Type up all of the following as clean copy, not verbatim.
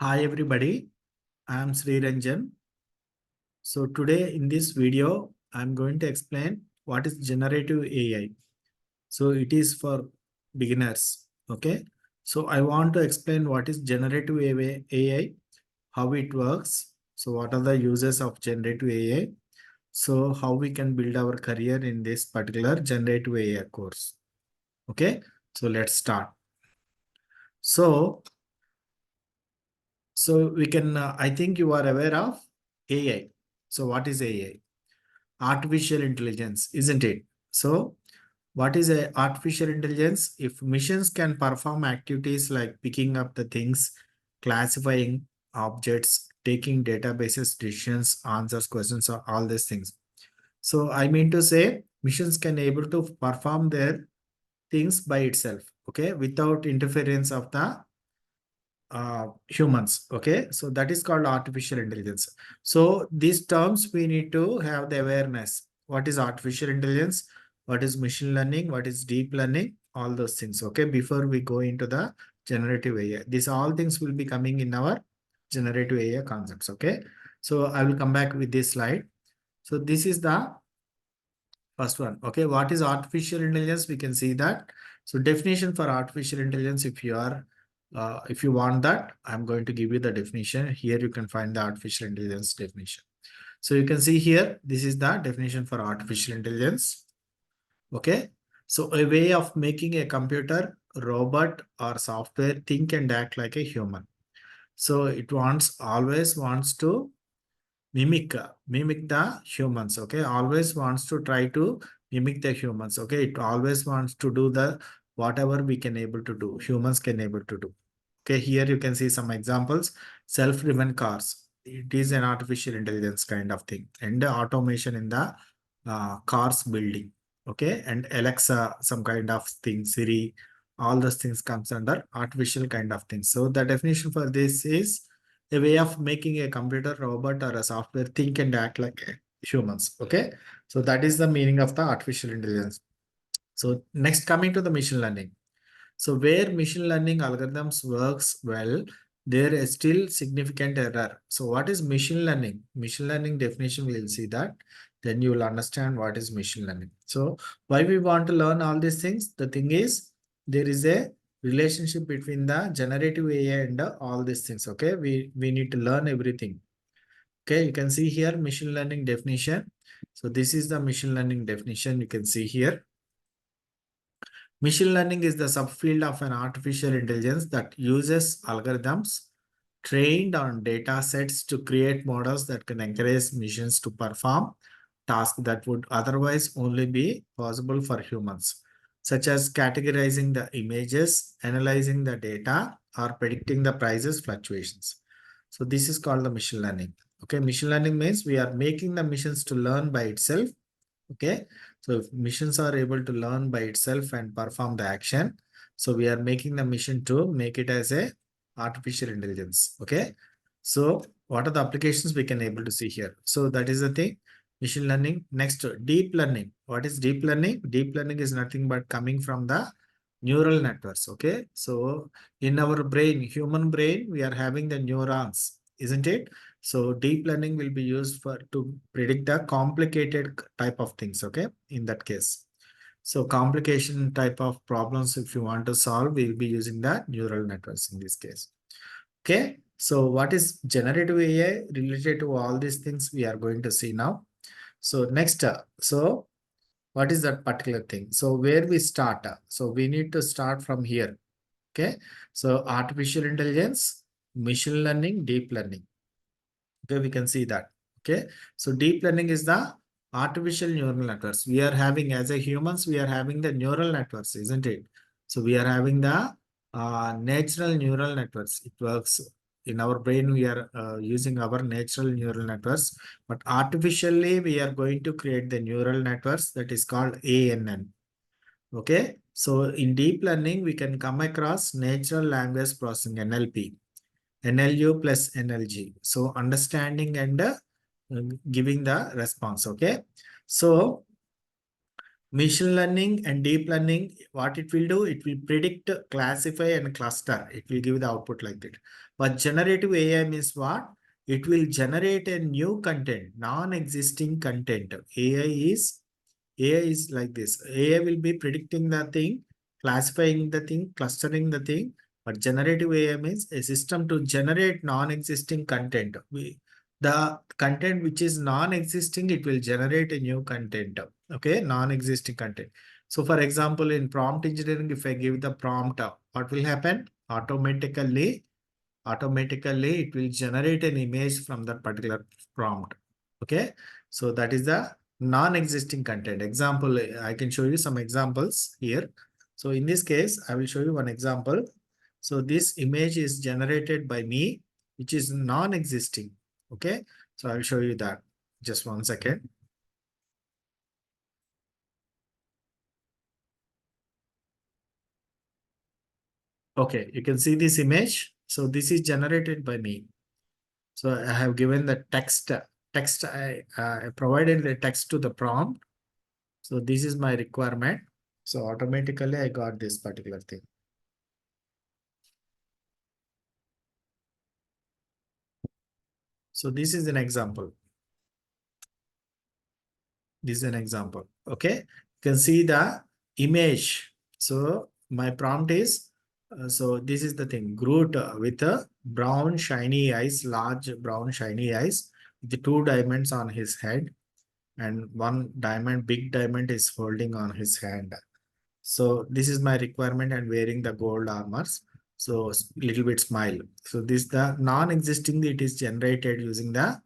Hi everybody, I am Sreeranjan. So today in this video, I'm going to explain what is generative AI. So it is for beginners. Okay. So I want to explain what is generative AI, how it works. So what are the uses of generative AI? So how we can build our career in this particular generative AI course. Okay. So let's start. So we can, I think you are aware of AI. So what is AI? Artificial intelligence, isn't it? So what is a artificial intelligence? If machines can perform activities like picking up the things, classifying objects, taking databases, decisions, answers, questions, or all these things. So I mean to say, machines can able to perform their things by itself, okay, without interference of the humans. Okay, so that is called artificial intelligence. So these terms we need to have the awareness. What is artificial intelligence? What is machine learning? What is deep learning? All those things. Okay, before we go into the generative AI, these all things will be coming in our generative AI concepts. Okay, so I will come back with this slide. So this is the first one. Okay, what is artificial intelligence? We can see that. So definition for artificial intelligence, if you want that, I'm going to give you the definition. Here you can find the artificial intelligence definition. So you can see here, this is the definition for artificial intelligence. Okay. So a way of making a computer, robot or software think and act like a human. So it always wants to mimic the humans. Okay, always wants to try to mimic the humans. Okay, it always wants to do the whatever we can able to do, humans can able to do. Okay, here you can see some examples. Self-driven cars, it is an artificial intelligence kind of thing, and the automation in the cars building. Okay, and Alexa, some kind of thing, Siri, all those things comes under artificial kind of things. So the definition for this is a way of making a computer, robot, or a software think and act like humans. Okay, so that is the meaning of the artificial intelligence. So next, coming to the machine learning. So where machine learning algorithms works well, there is still significant error. So what is machine learning? Machine learning definition, we'll see that. Then you will understand what is machine learning. So why we want to learn all these things? The thing is, there is a relationship between the generative AI and all these things. Okay, we need to learn everything. Okay, you can see here machine learning definition. So this is the machine learning definition you can see here. Machine learning is the subfield of an artificial intelligence that uses algorithms trained on data sets to create models that can encourage machines to perform tasks that would otherwise only be possible for humans, such as categorizing the images, analyzing the data, or predicting the prices fluctuations. So this is called the machine learning. Okay, machine learning means we are making the machines to learn by itself. Okay, so if machines are able to learn by itself and perform the action, so we are making the machine to make it as a artificial intelligence. Okay, so what are the applications we can able to see here? So that is the thing, machine learning. Next, deep learning. What is deep learning? Deep learning is nothing but coming from the neural networks. Okay, so in our brain, human brain, we are having the neurons, isn't it? So deep learning will be used for to predict the complicated type of things. Okay, in that case. So complication type of problems, if you want to solve, we'll be using the neural networks in this case. Okay, so what is generative AI related to all these things we are going to see now. So next, so what is that particular thing? So where we start? So we need to start from here. Okay, so artificial intelligence, machine learning, deep learning. Okay, we can see that. Okay, so deep learning is the artificial neural networks. We are having, as a humans, we are having the neural networks, isn't it? So we are having the natural neural networks. It works in our brain. We are using our natural neural networks, but artificially we are going to create the neural networks that is called ANN. Okay, so in deep learning, we can come across natural language processing, NLP. NLU plus NLG. So understanding and giving the response. Okay. So machine learning and deep learning, what it will do, it will predict, classify, and cluster. It will give the output like that. But generative AI means what? It will generate a new content, non-existing content. AI is like this. AI will be predicting the thing, classifying the thing, clustering the thing. But generative AI means a system to generate non-existing content. The content which is non-existing, it will generate a new content. Okay, non-existing content. So for example, in prompt engineering, if I give the prompt, what will happen? Automatically it will generate an image from that particular prompt. Okay, so that is the non-existing content. Example, I can show you some examples here. So in this case, I will show you one example. So this image is generated by me, which is non-existing. Okay, so I will show you that. Just 1 second. Okay, you can see this image. So this is generated by me. So I have given the text. I provided the text to the prompt. So this is my requirement. So automatically I got this particular thing. So this is an example. This is an example. Okay. You can see the image. So my prompt is, so this is the thing. Groot with a brown shiny eyes, large brown shiny eyes, with the 2 diamonds on his head, and one diamond, big diamond is holding on his hand. So this is my requirement and wearing the gold armors. So little bit smile. So this the non-existing, it is generated using the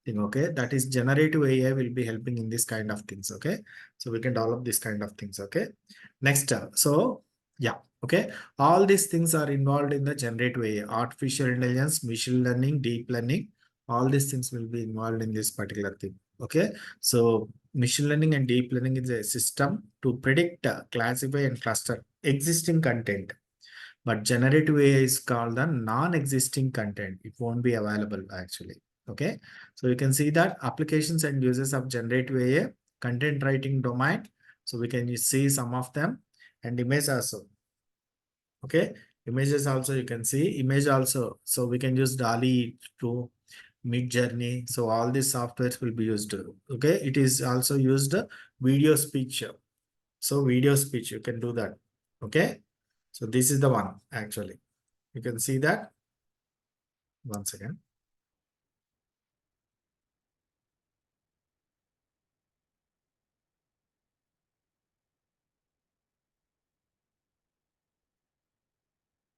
thing. Okay, that is generative AI will be helping in this kind of things. Okay, so we can develop this kind of things. Okay, next. So yeah. Okay, all these things are involved in the generative AI, artificial intelligence, machine learning, deep learning. All these things will be involved in this particular thing. Okay, so machine learning and deep learning is a system to predict, classify, and cluster existing content. But generative AI is called the non-existing content. It won't be available actually. Okay. So you can see that applications and uses of generative AI, content writing domain. So we can see some of them, and image also. Okay. Images also you can see image also. So we can use DALI to Mid Journey. So all these softwares will be used. Okay. It is also used video speech. So video speech, you can do that. Okay. So this is the one actually. You can see that. Once again.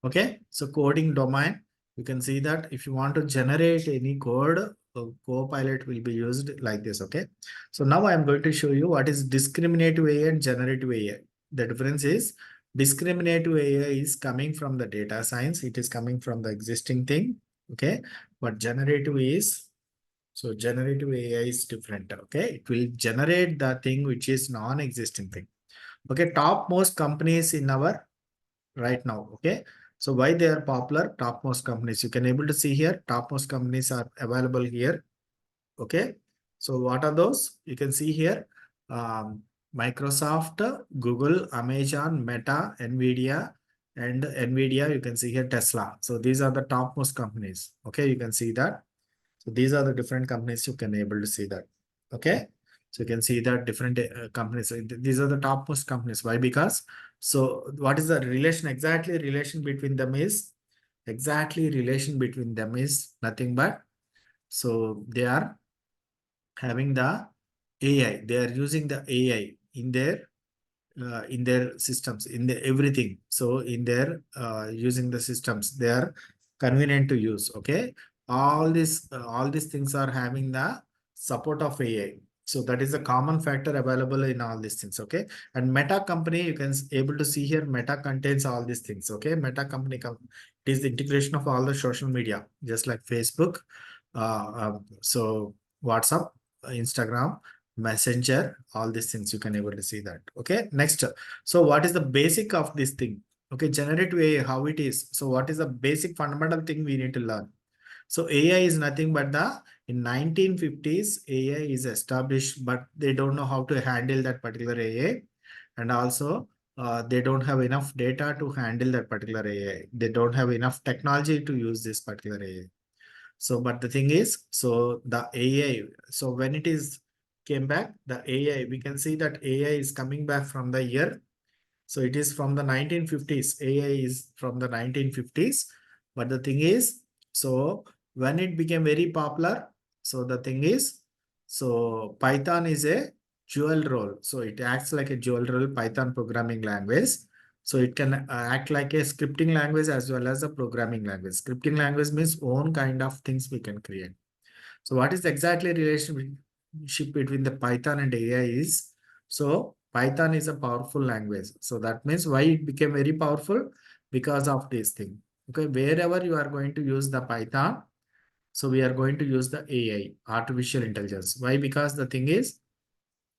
Okay. So coding domain, you can see that if you want to generate any code, Copilot will be used like this. Okay. So now I am going to show you what is discriminative AI and generative AI. The difference is discriminative AI is coming from the data science. It is coming from the existing thing. Okay. But generative is, so generative AI is different. Okay. It will generate the thing which is non-existing thing. Okay. Topmost companies in our right now. Okay. So why they are popular? Topmost companies. You can able to see here. Topmost companies are available here. Okay. So what are those? You can see here. Um, Microsoft, Google, Amazon, Meta, Nvidia, and Nvidia. You can see here Tesla. So these are the topmost companies. Okay. You can see that. So these are the different companies you can able to see that. Okay. So you can see that different companies. So these are the topmost companies. Why? Because so what is the relation? Exactly relation between them is nothing but, so they are having the AI. They are using the AI in their systems, in the everything. So in their using the systems, they are convenient to use. Okay, all these things are having the support of AI. So that is a common factor available in all these things. Okay, and Meta company, you can able to see here. Meta contains all these things. Okay, Meta company it is the integration of all the social media, just like Facebook, so WhatsApp, Instagram, Messenger, all these things you can able to see that. Okay, next. So what is the basic of this thing? Okay, generative AI, how it is. So what is the basic fundamental thing we need to learn? So AI is nothing but the, in 1950s AI is established, but they don't know how to handle that particular AI. And also they don't have enough data to handle that particular AI. They don't have enough technology to use this particular AI. So, but the thing is, so the AI, so when it is came back, the AI, we can see that AI is coming back from the year. So it is from the 1950s. AI is from the 1950s. But the thing is, so when it became very popular, so the thing is, so Python is a dual role. So it acts like a dual role Python programming language. So it can act like a scripting language as well as a programming language. Scripting language means own kind of things we can create. So what is exactly relationship between the Python and AI is, so Python is a powerful language. So that means why it became very powerful, because of this thing. Okay, wherever you are going to use the Python, so we are going to use the AI, artificial intelligence. Why? Because the thing is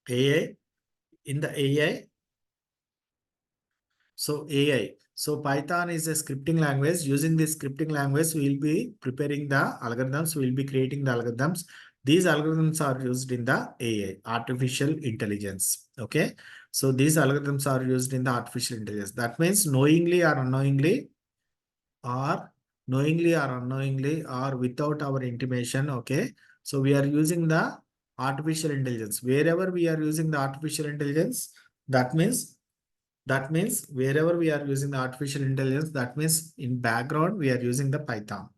AI, in the AI, so AI. So Python is a scripting language. Using this scripting language, we will be preparing the algorithms. We will be creating the algorithms. These algorithms are used in the AI, artificial intelligence. Okay. So these algorithms are used in the artificial intelligence. That means or knowingly or unknowingly or without our intimation. Okay. So we are using the artificial intelligence. Wherever we are using the artificial intelligence, that means wherever we are using the artificial intelligence, that means in background, we are using the Python.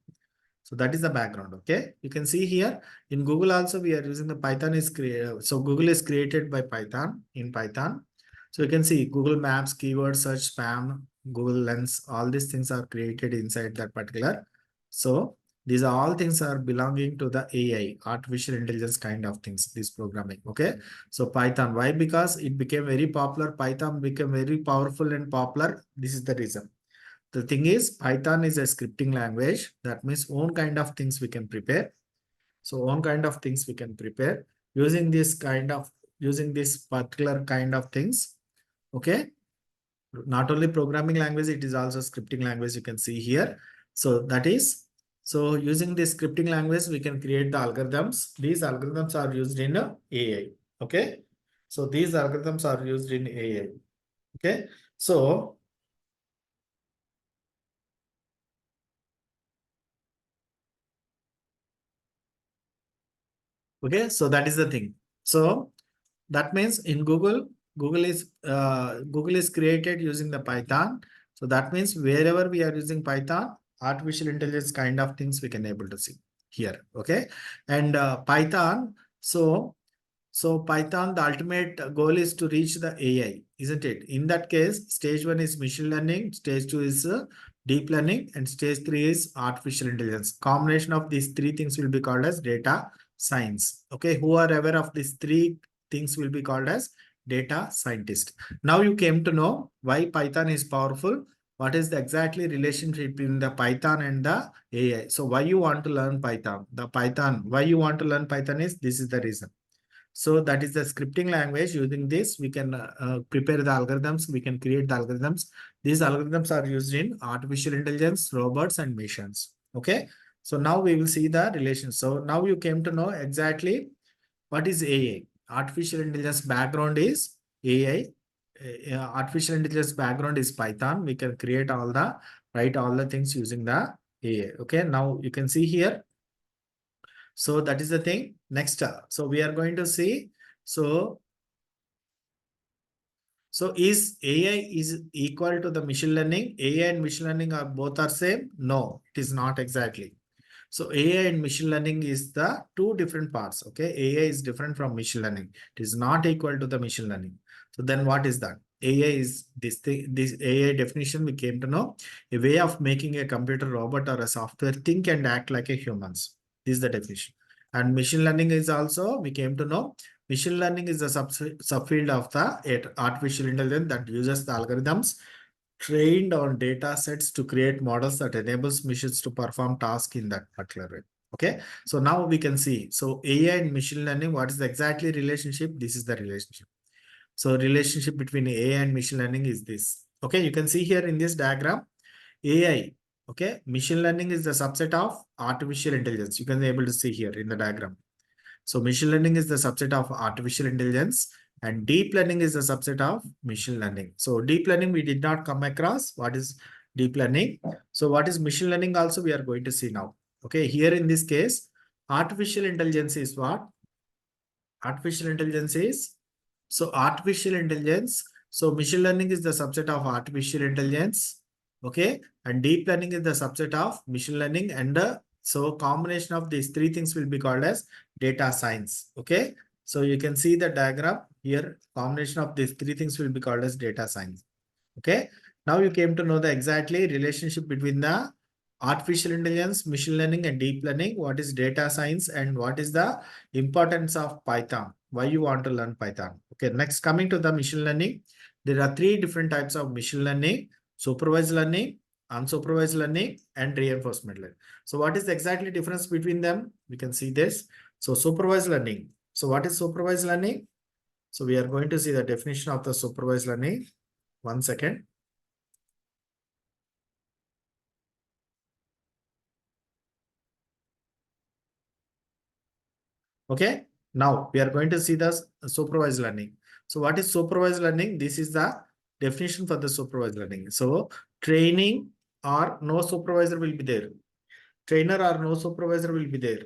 So that is the background. Okay. You can see here in Google also, we are using the Python is created. So Google is created by Python in Python. So you can see Google Maps, keyword search, spam, Google Lens, all these things are created inside that particular. So these are all things are belonging to the AI, artificial intelligence kind of things, this programming. Okay. So Python, why? Because it became very popular. Python became very powerful and popular. This is the reason. The thing is, Python is a scripting language. That means own kind of things we can prepare. So own kind of things we can prepare using using this particular kind of things. Okay. Not only programming language, it is also scripting language. You can see here. So that is, so using this scripting language, we can create the algorithms. These algorithms are used in AI. Okay. So these algorithms are used in AI. Okay. So okay, so that is the thing. So that means in Google, Google is created using the Python. So that means wherever we are using Python, artificial intelligence kind of things we can able to see here. Okay, and Python. So Python, the ultimate goal is to reach the AI, isn't it? In that case, stage one is machine learning, stage two is deep learning, and stage three is artificial intelligence. Combination of these three things will be called as data science. Okay, who are aware of these three things will be called as data scientist. Now you came to know why Python is powerful. What is the exactly relationship between the Python and the AI? So why you want to learn Python? Why you want to learn Python is this is the reason. So that is the scripting language. Using this, we can prepare the algorithms. We can create the algorithms. These algorithms are used in artificial intelligence, robots, and machines. Okay. So now we will see the relation. So now you came to know exactly what is AI. Artificial intelligence background is AI. Artificial intelligence background is Python. We can write all the things using the AI. Okay. Now you can see here, so that is the thing. Next, so we are going to see. So, so is AI is equal to the machine learning? AI and machine learning are both are same? No, it is not exactly. So AI and machine learning is the two different parts. Okay, AI is different from machine learning. It is not equal to the machine learning. So then what is that? AI is this thing. This AI definition we came to know, a way of making a computer, robot, or a software think and act like a humans. This is the definition. And machine learning is also we came to know. Machine learning is a subfield of the artificial intelligence that uses the algorithms trained on data sets to create models that enables machines to perform tasks in that particular way. Okay. So now we can see. So AI and machine learning, what is the exactly relationship? This is the relationship. So relationship between AI and machine learning is this. Okay. You can see here in this diagram, AI. Okay. Machine learning is the subset of artificial intelligence. You can be able to see here in the diagram. So machine learning is the subset of artificial intelligence. and deep learning is a subset of machine learning. So deep learning we did not come across. What is deep learning? So what is machine learning also we are going to see now. Okay, here in this case, artificial intelligence is what? Artificial intelligence is, so artificial intelligence. So machine learning is the subset of artificial intelligence. Okay. And deep learning is the subset of machine learning. And so combination of these three things will be called as data science. Okay. So you can see the diagram here. Combination of these three things will be called as data science. Okay. Now you came to know the exactly relationship between the artificial intelligence, machine learning, and deep learning. What is data science and what is the importance of Python? Why you want to learn Python? Okay. Next, coming to the machine learning, there are three different types of machine learning: supervised learning, unsupervised learning, and reinforcement learning. So what is the exactly difference between them? We can see this. So supervised learning. So what is supervised learning? So we are going to see the definition of the supervised learning. One second. Okay. Now we are going to see the supervised learning. So what is supervised learning? This is the definition for the supervised learning. So training or no supervisor will be there. Trainer or no supervisor will be there.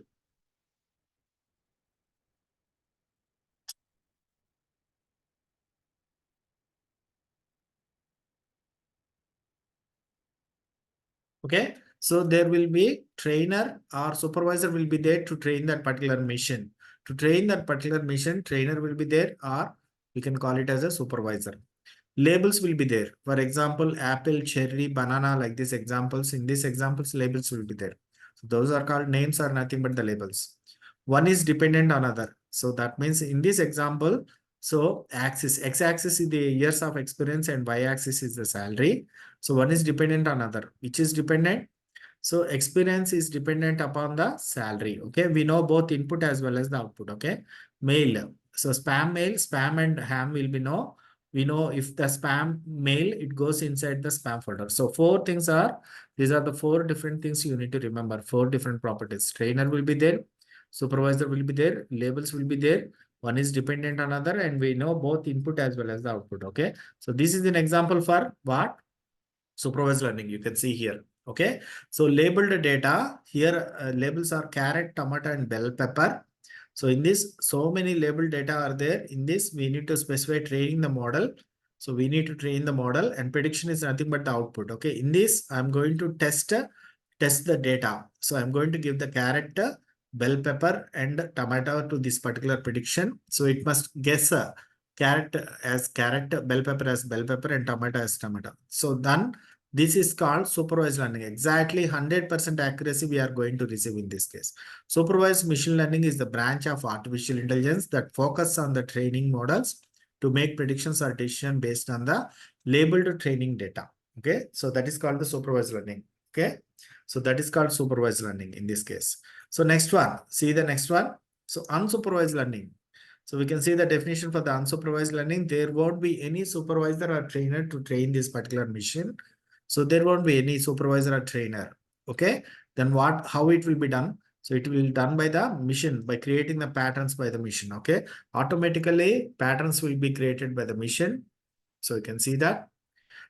Okay. So there will be trainer or supervisor will be there to train that particular mission. To train that particular mission, trainer will be there, or we can call it as a supervisor. Labels will be there. For example, apple, cherry, banana, like these examples. In these examples, labels will be there. So those are called names, are nothing but the labels. One is dependent on other. So that means in this example, so axis, x-axis is the years of experience and y-axis is the salary. So one is dependent on other. Which is dependent? So experience is dependent upon the salary. Okay. We know both input as well as the output. Okay. Mail. So spam mail, spam and ham will be no. We know if the spam mail, it goes inside the spam folder. So four things are, these are the four different things you need to remember. Four different properties. Trainer will be there. Supervisor will be there. Labels will be there. One is dependent on other, and we know both input as well as the output. Okay. So this is an example for what? Supervised learning. You can see here. Okay. So labeled data here, labels are carrot, tomato, and bell pepper. So in this, so many labeled data are there. In this, we need to specify training the model. So we need to train the model, and prediction is nothing but the output. Okay. In this, I'm going to test the data. So I'm going to give the carrot, bell pepper, and tomato to this particular prediction. So it must guess carrot as carrot, bell pepper as bell pepper, and tomato as tomato. So then this is called supervised learning. Exactly 100% accuracy we are going to receive in this case. Supervised machine learning is the branch of artificial intelligence that focus on the training models to make predictions or decision based on the labeled training data. Okay. So that is called the supervised learning. Okay. So that is called supervised learning in this case. So next one, see the next one. So unsupervised learning. So we can see the definition for the unsupervised learning. There won't be any supervisor or trainer to train this particular machine. So there won't be any supervisor or trainer. Okay. Then what, how it will be done? So it will be done by the machine, by creating the patterns by the machine. Okay. Automatically patterns will be created by the machine. So you can see that.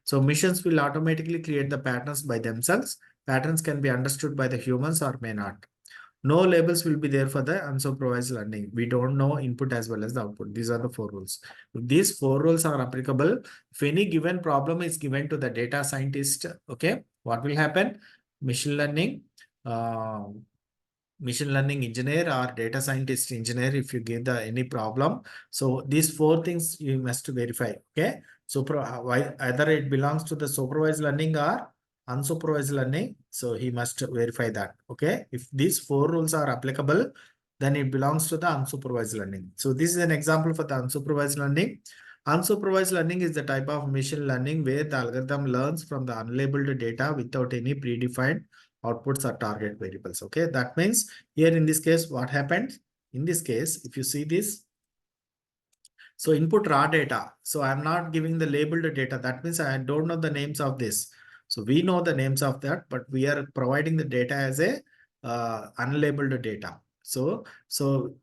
So machines will automatically create the patterns by themselves. Patterns can be understood by the humans or may not. No labels will be there for the unsupervised learning. We don't know input as well as the output. These are the four rules. If these four rules are applicable, if any given problem is given to the data scientist, okay, what will happen? Machine learning, uh, machine learning engineer or data scientist engineer, if you give the any problem, so these four things you must verify. Okay. So either it belongs to the supervised learning or unsupervised learning, so he must verify that. Okay. If these four rules are applicable, then it belongs to the unsupervised learning. So this is an example for the unsupervised learning. Unsupervised learning is the type of machine learning where the algorithm learns from the unlabeled data without any predefined outputs or target variables. Okay. That means here in this case, what happened? In this case, if you see this, so input raw data. So I'm not giving the labeled data. That means I don't know the names of this. So we know the names of that, but we are providing the data as a unlabeled data. So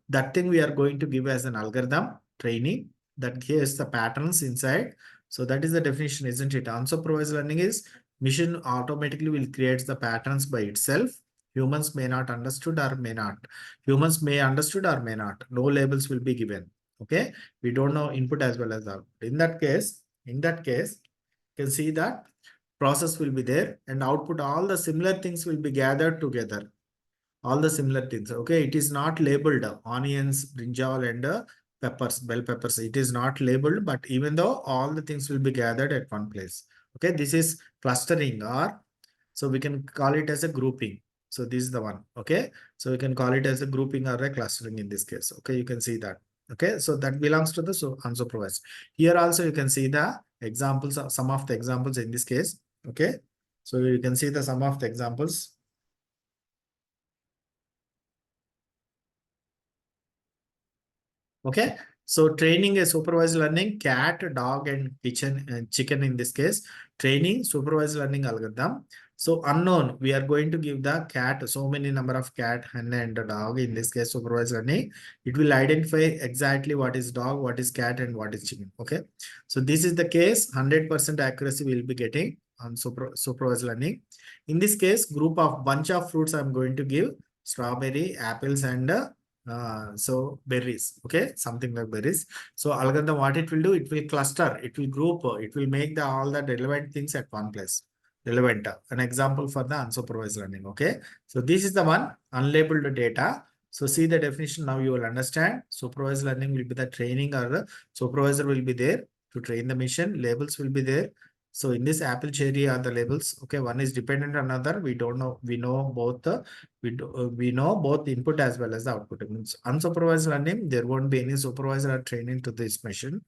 that thing we are going to give as an algorithm training. that gives the patterns inside. So that is the definition, isn't it? Unsupervised learning is machine automatically will create the patterns by itself. Humans may not understood or may not. Humans may understood or may not. No labels will be given. Okay. We don't know input as well as output. In that case, you can see that process will be there and output, all the similar things will be gathered together, all the similar things. Okay, it is not labeled onions, brinjal, and peppers, bell peppers. It is not labeled, but even though all the things will be gathered at one place. Okay, this is clustering, or so we can call it as a grouping. So this is the one. Okay, so we can call it as a grouping or a clustering in this case. Okay, you can see that. Okay, so that belongs to the unsupervised. Here also you can see the examples, some of the examples in this case. Okay, so you can see the some of the examples. Okay, so training a supervised learning cat, dog, and kitchen and chicken in this case. Training supervised learning algorithm. So unknown, we are going to give the cat so many number of cat, hen, and the dog. In this case, supervised learning. It will identify exactly what is dog, what is cat, and what is chicken. Okay, so this is the case. 100% accuracy we will be getting on supervised learning. In this case, group of bunch of fruits I'm going to give strawberry, apples, and so berries. Okay, something like berries. So algorithm, what it will do, it will cluster, it will group, it will make the all the relevant things at one place. Relevant, an example for the unsupervised learning. Okay, so this is the one unlabeled data. So see the definition, now you will understand. Supervised learning will be the training, or the supervisor will be there to train the machine. Labels will be there. So in this apple, cherry are the labels. Okay, one is dependent on another. We don't know. We know both the we know both input as well as the output. It means unsupervised learning, there won't be any supervisor or training to this machine.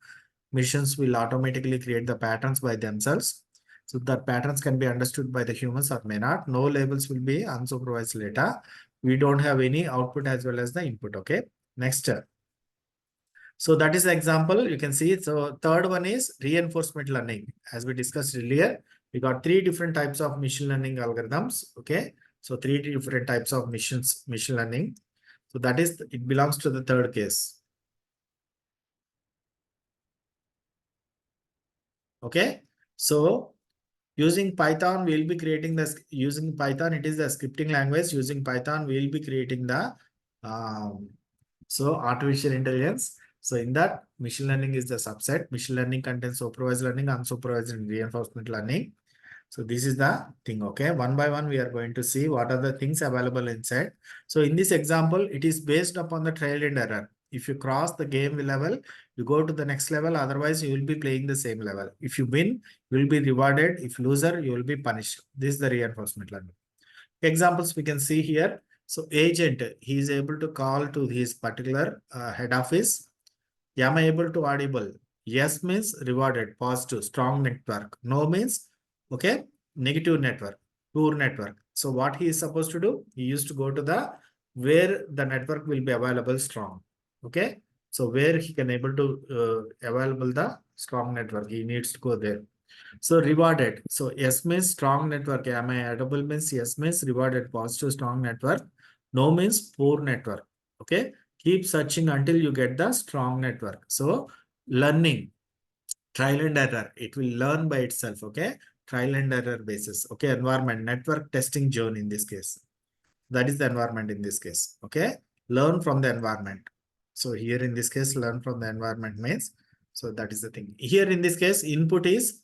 Machines will automatically create the patterns by themselves. So that patterns can be understood by the humans or may not. No labels will be unsupervised data. We don't have any output as well as the input. Okay. Next. So that is the example you can see. So third one is reinforcement learning. As we discussed earlier, we got three different types of machine learning algorithms. Okay. So three different types of machine learning. So that is, it belongs to the third case. Okay. So using Python, we'll be creating this using Python. It is the scripting language. Using Python, we'll be creating the so artificial intelligence. So in that, machine learning is the subset. Machine learning contains supervised learning, unsupervised, and reinforcement learning. So this is the thing. Okay, one by one, we are going to see what are the things available inside. So in this example, it is based upon the trial and error. If you cross the game level, you go to the next level. Otherwise, you will be playing the same level. If you win, you will be rewarded. If loser, you will be punished. This is the reinforcement learning. Examples we can see here. So agent, he is able to call to his particular head office. Am I able to audible? Yes means rewarded, positive, strong network. No means, okay, negative network, poor network. So what he is supposed to do? He used to go to the where the network will be available strong. Okay. So where he can able to available the strong network, he needs to go there. So rewarded. So yes means strong network. Am I audible means yes means rewarded, positive, strong network. No means poor network. Okay. Keep searching until you get the strong network. So learning, trial and error. It will learn by itself. Okay. Trial and error basis. Okay. Environment, network testing zone in this case. That is the environment in this case. Okay. Learn from the environment. So here in this case, learn from the environment means. So that is the thing. Here in this case, input is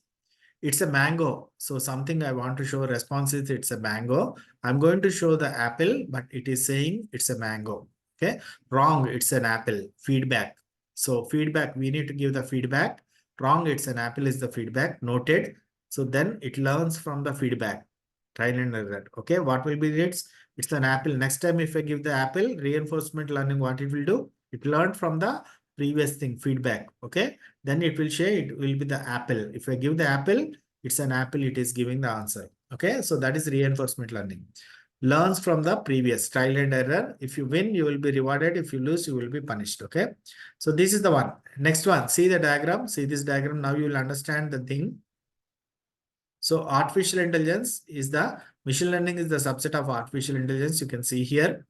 it's a mango. So something I want to show response is it's a mango. I'm going to show the apple, but it is saying it's a mango. Okay. Wrong. It's an apple. Feedback. So feedback, we need to give the feedback. Wrong. It's an apple is the feedback. Noted. So then it learns from the feedback. Trial and error. Okay. What will be it's an apple. Next time, if I give the apple reinforcement learning, what it will do? It learned from the previous thing feedback. Okay. Then it will say it will be the apple. If I give the apple, it's an apple, it is giving the answer. Okay, so that is reinforcement learning. Learns from the previous trial and error. If you win, you will be rewarded. If you lose, you will be punished. Okay, so this is the one. Next one, see the diagram. See this diagram. Now you will understand the thing. So artificial intelligence is the machine learning is the subset of artificial intelligence. You can see here.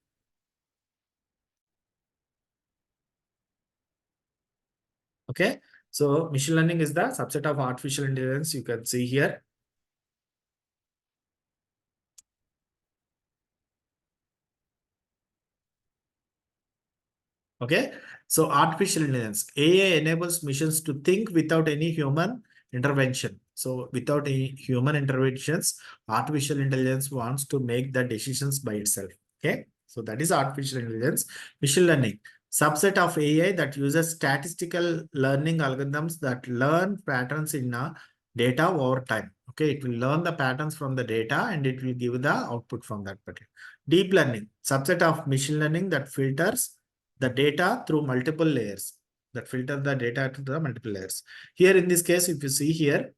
Okay. So machine learning is the subset of artificial intelligence. You can see here. Okay. So artificial intelligence, AI enables machines to think without any human intervention. So without any human interventions, artificial intelligence wants to make the decisions by itself. Okay. So that is artificial intelligence. Machine learning, subset of AI that uses statistical learning algorithms that learn patterns in data over time. Okay. It will learn the patterns from the data and it will give the output from that pattern. Deep learning, subset of machine learning that filters the data through multiple layers, that filter the data to the multiple layers. Here in this case, if you see here,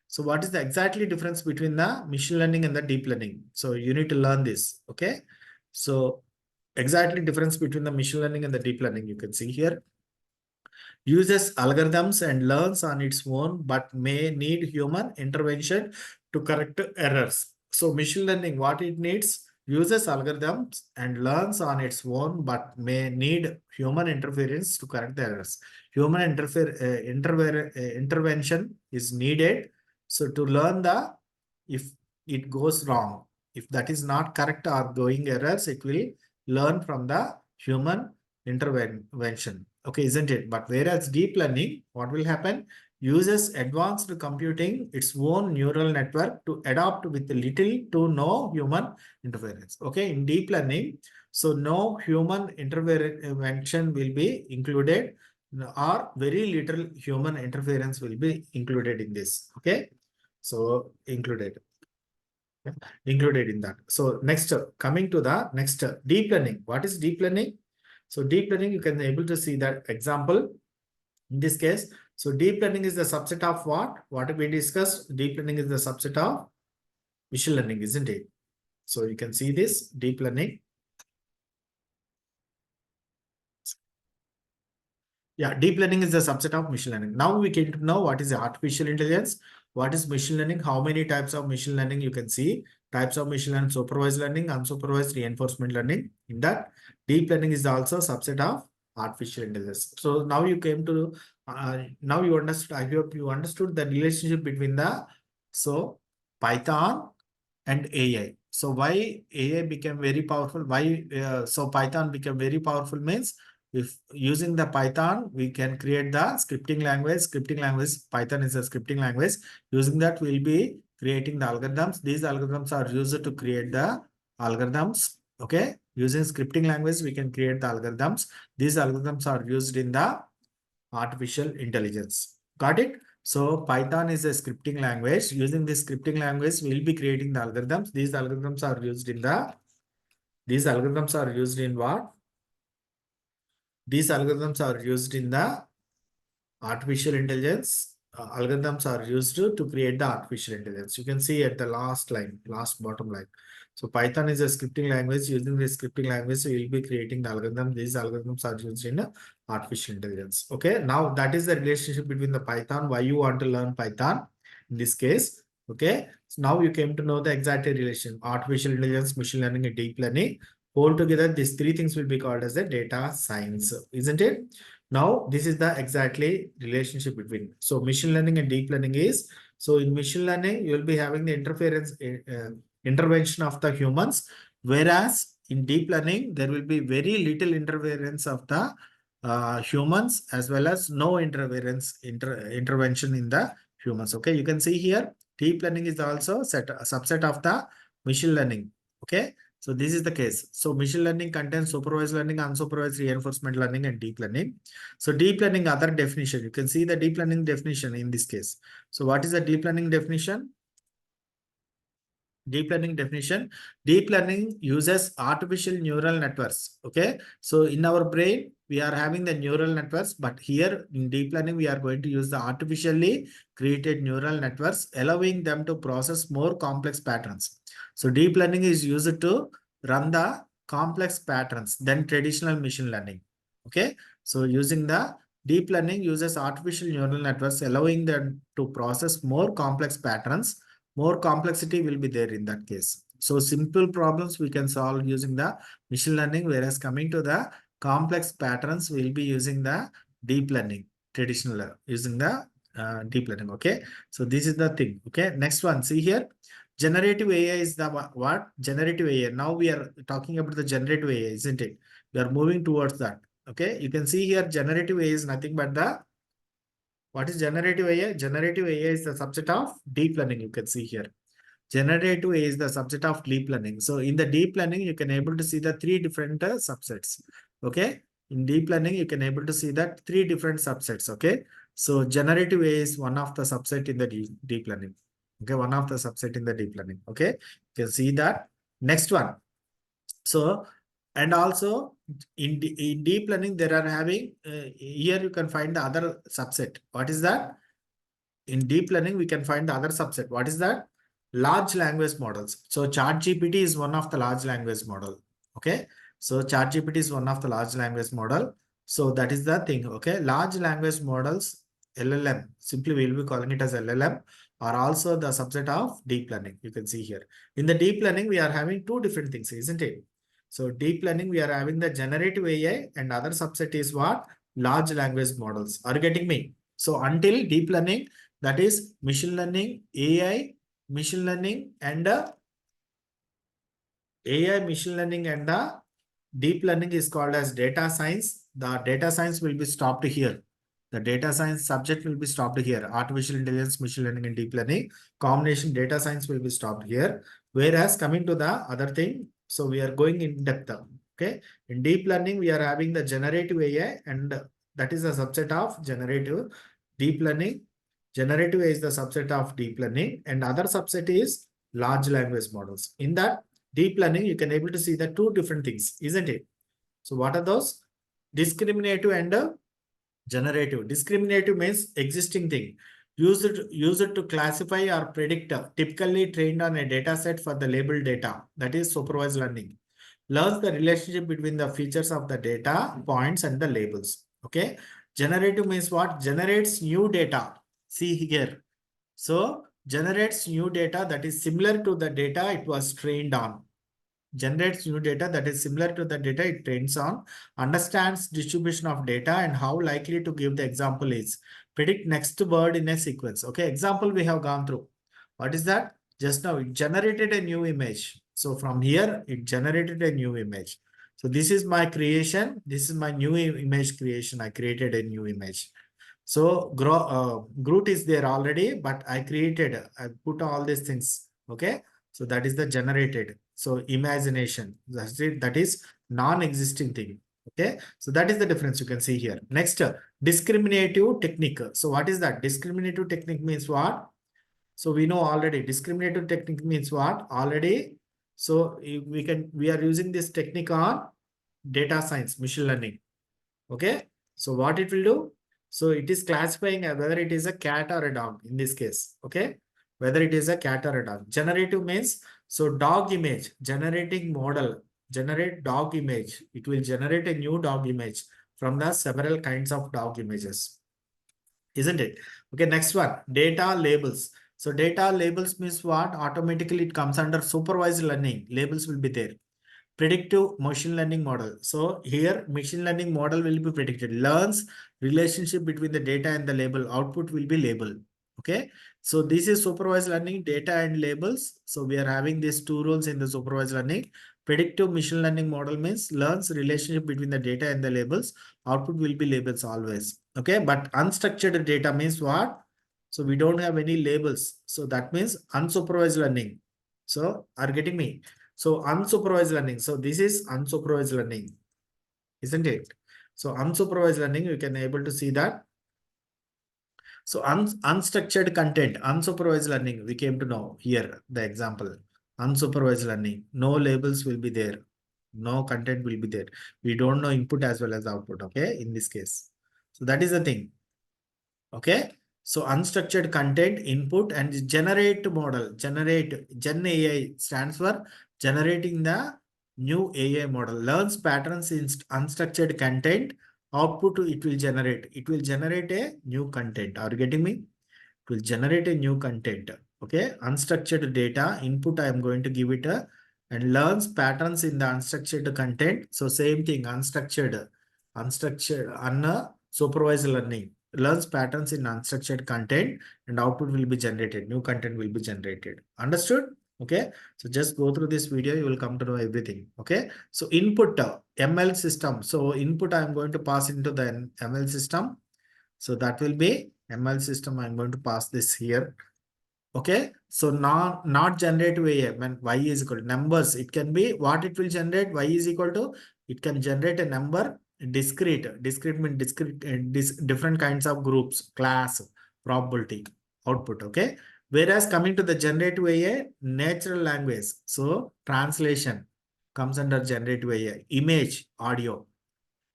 so what is the exactly difference between the machine learning and the deep learning? So you need to learn this. Okay. So exactly difference between the machine learning and the deep learning, you can see here. Uses algorithms and learns on its own, but may need human intervention to correct errors. So machine learning, what it needs, uses algorithms and learns on its own, but may need human interference to correct the errors. Intervention is needed. So to learn the, if it goes wrong, if that is not correct or going errors, it will learn from the human intervention. Okay, isn't it? But whereas deep learning, what will happen? Uses advanced computing, its own neural network to adapt with little to no human interference. Okay, in deep learning, so no human intervention will be included or very little human interference will be included in this. Okay, so included in that. So next, coming to the next deep learning. What is deep learning? So deep learning, you can able to see that example in this case. So deep learning is the subset of what? What we discussed, deep learning is the subset of machine learning, isn't it? So you can see this deep learning. Yeah, deep learning is a subset of machine learning. Now we came to know what is artificial intelligence, what is machine learning, how many types of machine learning you can see. Types of machine learning: supervised learning, unsupervised reinforcement learning. In that, deep learning is also a subset of artificial intelligence. So now you came to, now you understood, I hope you understood the relationship between the, so Python and AI. So why AI became very powerful? Why, so Python became very powerful means, if using the Python, we can create the scripting language. Scripting language, Python is a scripting language. Using that, we'll be creating the algorithms. These algorithms are used to create the algorithms. Okay. Using scripting language, we can create the algorithms. These algorithms are used in the artificial intelligence. Got it? So Python is a scripting language. Using this scripting language, we'll be creating the algorithms. These algorithms are used in the, these algorithms are used in what? These algorithms are used in the artificial intelligence. Algorithms are used to create the artificial intelligence. You can see at the last line, last bottom line. So Python is a scripting language. Using this scripting language, so you'll be creating the algorithm. These algorithms are used in artificial intelligence. Okay. Now that is the relationship between the Python. Why you want to learn Python in this case. Okay. So now you came to know the exact relation: artificial intelligence, machine learning, and deep learning. All together, these three things will be called as a data science, isn't it? Now, this is the exactly relationship between. So machine learning and deep learning is, so in machine learning, you will be having the intervention of the humans, whereas in deep learning, there will be very little interference of the humans, as well as no intervention in the humans. Okay, you can see here, deep learning is also a subset of the machine learning. Okay, so this is the case. So machine learning contains supervised learning, unsupervised reinforcement learning, and deep learning. So deep learning, other definition, you can see the deep learning definition in this case. So what is the deep learning definition? Deep learning definition: deep learning uses artificial neural networks. Okay, so in our brain we are having the neural networks, but here in deep learning we are going to use the artificially created neural networks, allowing them to process more complex patterns. So deep learning is used to run the complex patterns than traditional machine learning. Okay, so using the deep learning uses artificial neural networks, allowing them to process more complex patterns. More complexity will be there in that case. So simple problems we can solve using the machine learning, whereas coming to the complex patterns, we'll be using the deep learning. traditional using the deep learning. Okay, so this is the thing. Okay, next one, see here, generative AI is the what? Generative AI. Now we are talking about the generative AI, isn't it? We are moving towards that. Okay, you can see here generative AI is nothing but the, what is generative AI? Generative AI is the subset of deep learning. You can see here. Generative AI is the subset of deep learning. So in the deep learning, you can able to see the three different subsets. Okay. In deep learning, you can able to see that three different subsets. Okay. So generative AI is one of the subset in the deep learning. Okay. One of the subset in the deep learning. Okay. You can see that. Next one. So, and also in deep learning, there are having, here you can find the other subset. What is that? In deep learning, we can find the other subset. What is that? Large language models. So ChatGPT is one of the large language model. Okay. So ChatGPT is one of the large language model. So that is the thing. Okay. Large language models, LLM, simply we'll be calling it as LLM, are also the subset of deep learning. You can see here. In the deep learning, we are having two different things, isn't it? So deep learning, we are having the generative AI, and other subset is what? Large language models. Are you getting me? So until deep learning, that is machine learning, AI, machine learning, and AI, machine learning, and the deep learning is called as data science. The data science will be stopped here. The data science subject will be stopped here. Artificial intelligence, machine learning, and deep learning combination data science will be stopped here. Whereas coming to the other thing, so we are going in depth. Okay, in deep learning we are having the generative AI, and that is a subset of generative. Deep learning, generative AI is the subset of deep learning, and other subset is large language models. In that deep learning, you can able to see the two different things, isn't it? So what are those? Discriminative and generative. Discriminative means existing thing. Use it to classify or predict, typically trained on a data set for the labeled data. That is supervised learning. Learns the relationship between the features of the data, points, and the labels. Okay. Generative means what? Generates new data. See here. So generates new data that is similar to the data it was trained on. Generates new data that is similar to the data it trains on, understands distribution of data and how likely to give the example is, predict next word in a sequence. Okay, example we have gone through. What is that? Just now it generated a new image. So from here, it generated a new image. So this is my creation. This is my new image creation. I created a new image. So Groot is there already, but I put all these things. Okay. So that is the generated. So imagination, that's it. That is non-existing thing. Okay. So that is the difference you can see here. Next, discriminative technique. So what is that? Discriminative technique means what? So we know already discriminative technique means what already. So we are using this technique on data science, machine learning. Okay. So what it will do? So it is classifying whether it is a cat or a dog in this case. Okay. Whether it is a cat or a dog. Generative means, so dog image, generating model, generate dog image. It will generate a new dog image from the several kinds of dog images. Isn't it? Okay. Next one, data labels. So data labels means what? Automatically it comes under supervised learning. Labels will be there. Predictive machine learning model. So here machine learning model will be predicted. Learns relationship between the data and the label. Output will be label. Okay. So this is supervised learning, data and labels. So we are having these two rules in the supervised learning. Predictive machine learning model means learns relationship between the data and the labels. Output will be labels always. Okay. But unstructured data means what? So we don't have any labels. So that means unsupervised learning. So are you getting me? So unsupervised learning. So this is unsupervised learning, isn't it? So unsupervised learning, you can able to see that. So unstructured content, unsupervised learning, we came to know here the example. Unsupervised learning, no labels will be there. No content will be there. We don't know input as well as output. Okay, in this case. So that is the thing. Okay. So unstructured content input and generate model, Gen AI stands for generating the new AI model, learns patterns in unstructured content, output it will generate a new content. Are you getting me? It will generate a new content. Okay. Unstructured data input, I am going to give it a, and learns patterns in the unstructured content. So same thing, unsupervised learning, learns patterns in unstructured content, and output will be generated. New content will be generated. Understood? Okay. So just go through this video. You will come to know everything. Okay. So input ML system. So input I am going to pass into the ML system. So that will be ML system. I'm going to pass this here. Okay, so not generative AI when y is equal to numbers. It can be what it will generate. Y is equal to, it can generate a number discrete. Discrete means discrete different kinds of groups, class, probability, output. Okay, whereas coming to the generative AI, natural language. So translation comes under generative AI. Image, audio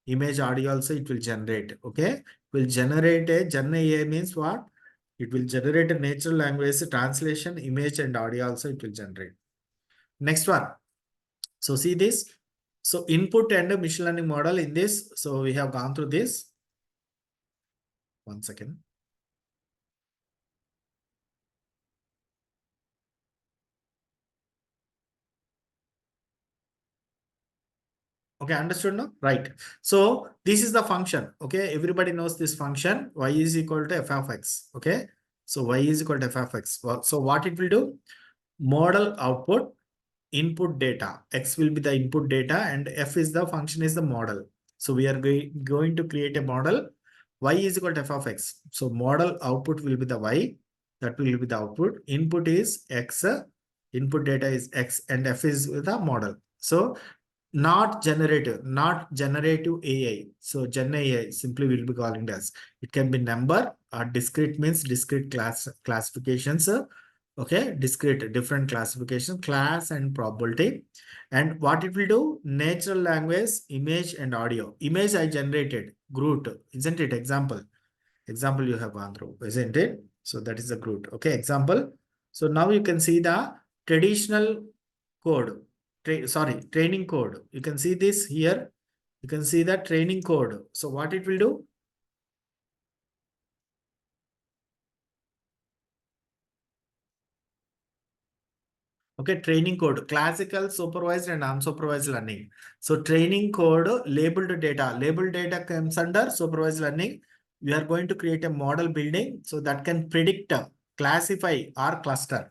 also it will generate. Okay, will generate a gen AI means what? It will generate a natural language translation, image and audio also it will generate. Next one. So see this. So input and a machine learning model in this. So we have gone through this. One second. Okay, understood now? Right. So this is the function. Okay, everybody knows this function. Y is equal to f of x. Okay. So y is equal to f of x. So what it will do? Model output input data. X will be the input data and f is the function is the model. So we are going to create a model. Y is equal to f of x. So model output will be the y. That will be the output. Input is x. Input data is x and f is the model. So not generative AI. So Gen AI simply will be calling as. It can be number or discrete means discrete classifications. Okay, discrete different classification, class and probability. And what it will do? Natural language, image and audio. Image I generated, Groot, isn't it? Example you have gone through, isn't it? So that is a Groot. Okay, example. So now you can see the traditional code. Training code. You can see this here. You can see the training code. So what it will do? Okay, training code, classical, supervised and unsupervised learning. So training code, labeled data comes under supervised learning. We are going to create a model building so that can predict, classify or cluster.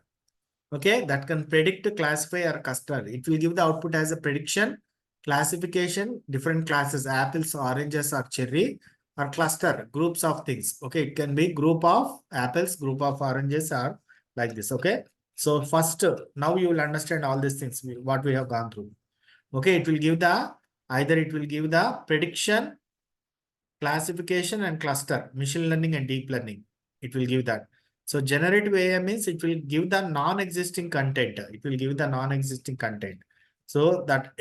Okay, that can predict, classify or cluster. It will give the output as a prediction, classification, different classes, apples, oranges or cherry, or cluster, groups of things. Okay, it can be group of apples, group of oranges or like this. Okay. So first, now you will understand all these things, what we have gone through. Okay, it will give the, either it will give the prediction, classification and cluster, machine learning and deep learning. It will give that. So generative AI means it will give the non-existing content. It will give the non-existing content. So that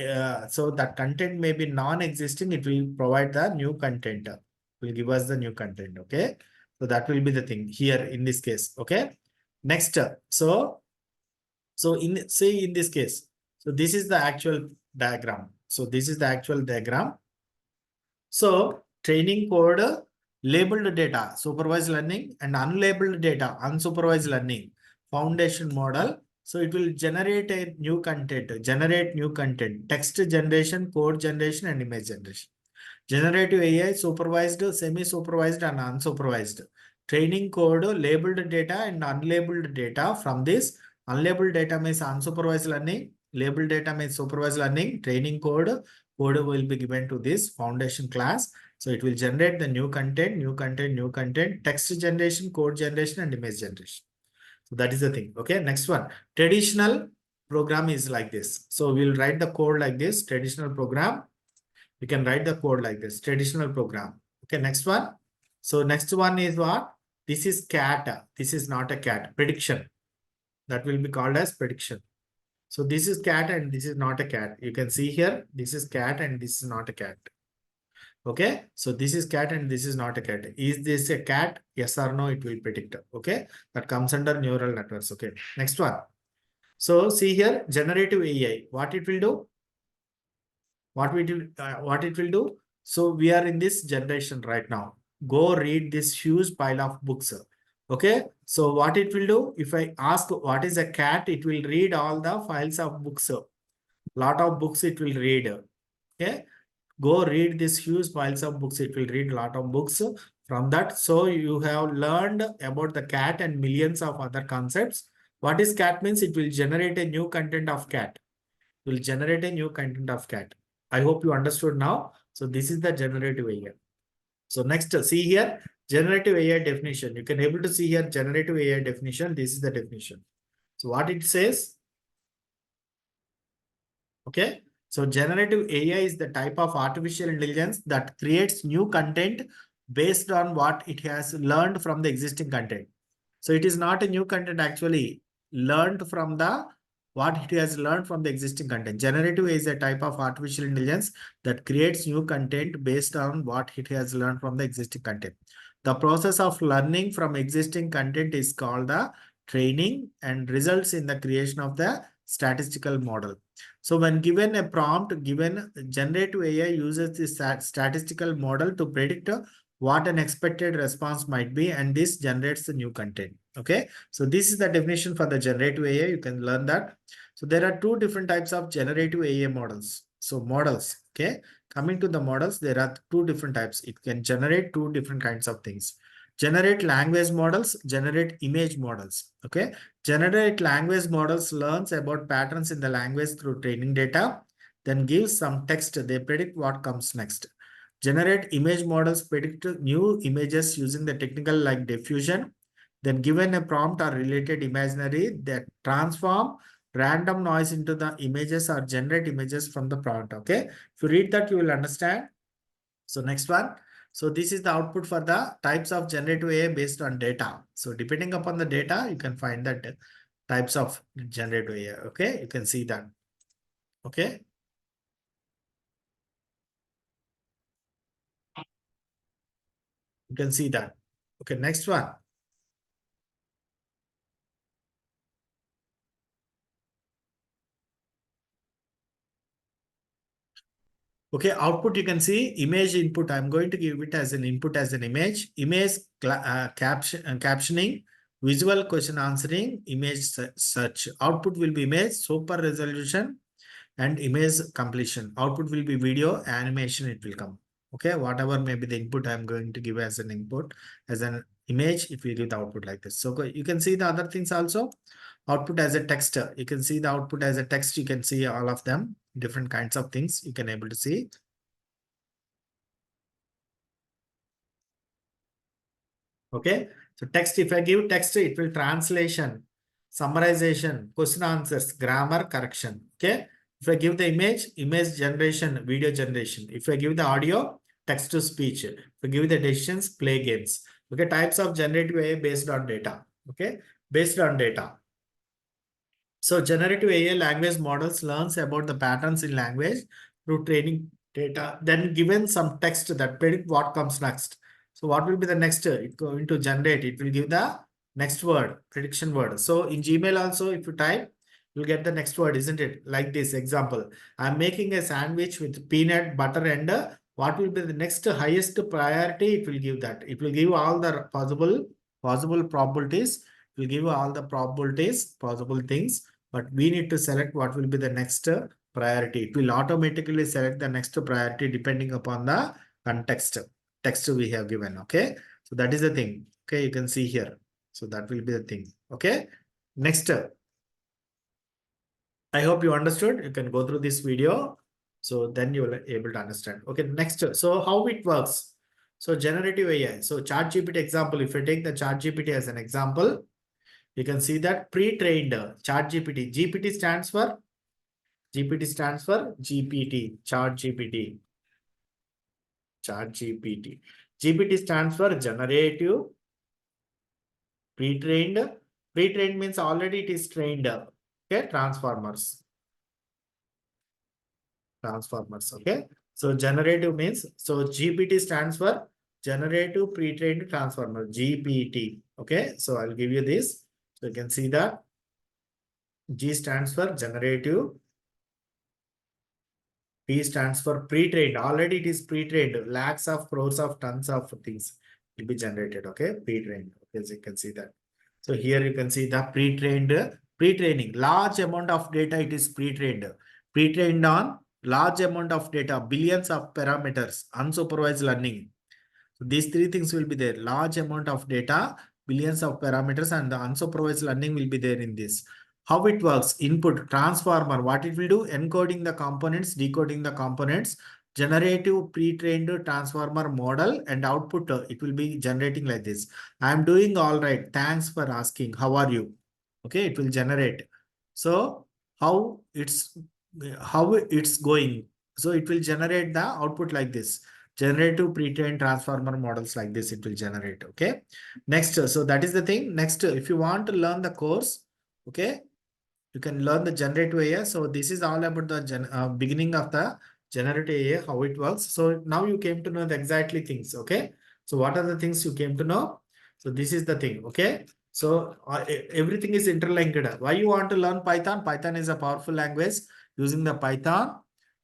content may be non-existing. It will provide the new content. It will give us the new content. Okay. So that will be the thing here in this case. Okay. Next. So in this case, so this is the actual diagram. So this is the actual diagram. So training code, labeled data, supervised learning, and unlabeled data, unsupervised learning, foundation model. So it will generate a new content, text generation, code generation, and image generation. Generative AI, supervised, semi-supervised, and unsupervised. Training code, labeled data and unlabeled data. From this, unlabeled data means unsupervised learning, labeled data means supervised learning, training code will be given to this foundation class. So it will generate the new content, text generation, code generation, and image generation. So that is the thing. Okay, next one. Traditional program is like this. So we'll write the code like this, traditional program. You can write the code like this, traditional program. Okay, next one. So next one is what? This is cat. This is not a cat. Prediction. That will be called as prediction. So this is cat and this is not a cat. You can see here, this is cat and this is not a cat. Okay, so this is cat and this is not a cat. Is this a cat? Yes or no, it will predict. Okay, that comes under neural networks. Okay, next one. So see here, generative AI, what it will do? What it will do? So we are in this generation right now. Go read this huge pile of books. Okay, so what it will do? If I ask what is a cat, it will read all the files of books. Lot of books it will read. Okay, go read this huge piles of books. It will read a lot of books From that, so you have learned about the cat and millions of other concepts. What is cat means? It will generate a new content of cat. It will generate a new content of cat. I hope you understood now. So this is the generative AI. So next, see here, generative AI definition. You can able to see here generative AI definition. This is the definition. So what it says, okay. So generative AI is the type of artificial intelligence that creates new content based on what it has learned from the existing content. So it is not a new content actually learned from the what it has learned from the existing content. Generative is a type of artificial intelligence that creates new content based on what it has learned from the existing content. The process of learning from existing content is called the training and results in the creation of the statistical model. So when given a prompt, given generative AI uses this statistical model to predict what an expected response might be, and this generates the new content. Okay, so this is the definition for the generative AI. You can learn that. So there are two different types of generative AI models. So models, okay, coming to the models, there are two different types. It can generate two different kinds of things. Generate language models, generate image models. Okay, generate language models learns about patterns in the language through training data, then gives some text. They predict what comes next. Generate image models predict new images using the technical like diffusion. Then given a prompt or related imaginary that transform random noise into the images or generate images from the prompt. Okay. If you read that, you will understand. So next one. So this is the output for the types of generative AI based on data. So depending upon the data, you can find that types of generative AI. Okay. You can see that. Okay. You can see that. Okay. Next one. Okay, output you can see image input. I'm going to give it as an input as an image captioning, visual question answering, image search. Output will be image, super resolution, and image completion. Output will be video, animation, it will come. Okay, whatever may be the input I'm going to give as an input, as an image, it will give the output like this. So you can see the other things also. Output as a text. You can see the output as a text. You can see all of them, different kinds of things you can able to see. Okay. So text, if I give text, it will translation, summarization, question answers, grammar correction. Okay. If I give the image, image generation, video generation. If I give the audio, text to speech. If I give the decisions, play games. Okay. Types of generative AI based on data. Okay. Based on data. So generative AI language models learns about the patterns in language through training data, then given some text that predict what comes next. So what will be the next? It's going to generate. It will give the next word, prediction word. So in Gmail also, if you type, you'll get the next word, isn't it? Like this example. I'm making a sandwich with peanut butter and what will be the next highest priority? It will give that. It will give all the possible probabilities. It will give all the probabilities, possible things, but we need to select what will be the next priority. It will automatically select the next priority depending upon the context text we have given. Okay, so that is the thing. Okay, you can see here. So that will be the thing. Okay, next. I hope you understood. You can go through this video. So then you will be able to understand. Okay, next. So how it works. So generative AI. So ChatGPT example. If you take the ChatGPT as an example, you can see that pre-trained ChatGPT. GPT stands for GPT, ChatGPT, ChatGPT. GPT stands for generative pre-trained. Pre-trained means already it is trained. Okay, transformers. Okay, so generative means so GPT stands for generative pre-trained transformer, GPT. Okay, so I'll give you this. So you can see that G stands for generative. P stands for pre-trained. Already it is pre-trained. Lakhs of crores of tons of things will be generated. Okay, pre-trained. Okay, so you can see that. So here you can see the pre-training. Large amount of data it is pre-trained. Pre-trained on large amount of data, billions of parameters, unsupervised learning. So these three things will be there. Large amount of data, billions of parameters, and the unsupervised learning will be there in this. How it works? Input, transformer, what it will do? Encoding the components, decoding the components, generative pre-trained transformer model, and output, it will be generating like this. I am doing all right. Thanks for asking. How are you? Okay, it will generate. So how it's going? So it will generate the output like this. Generative pre-trained transformer models like this it will generate. Okay. Next, so that is the thing. Next, if you want to learn the course, okay, you can learn the generative AI. So this is all about the beginning of the generative AI, how it works. So now you came to know the exactly things. Okay. So what are the things you came to know? So this is the thing. Okay. So everything is interlinked. Why you want to learn Python? Python is a powerful language. Using the Python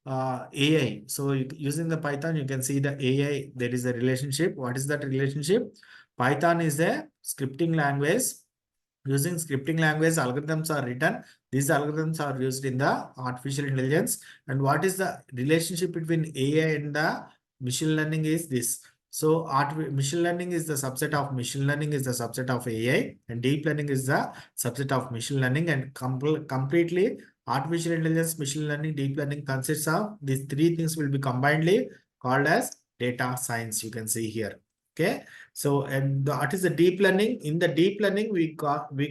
AI. So using the Python, you can see the AI. There is a relationship. What is that relationship? Python is a scripting language. Using scripting language, algorithms are written. These algorithms are used in the artificial intelligence. And what is the relationship between AI and the machine learning is this. So machine learning is the subset of machine learning is the subset of AI, and deep learning is the subset of machine learning, and completely artificial intelligence, machine learning, deep learning consists of these three things will be combinedly called as data science. You can see here. Okay. So, and what is the deep learning? In the deep learning, we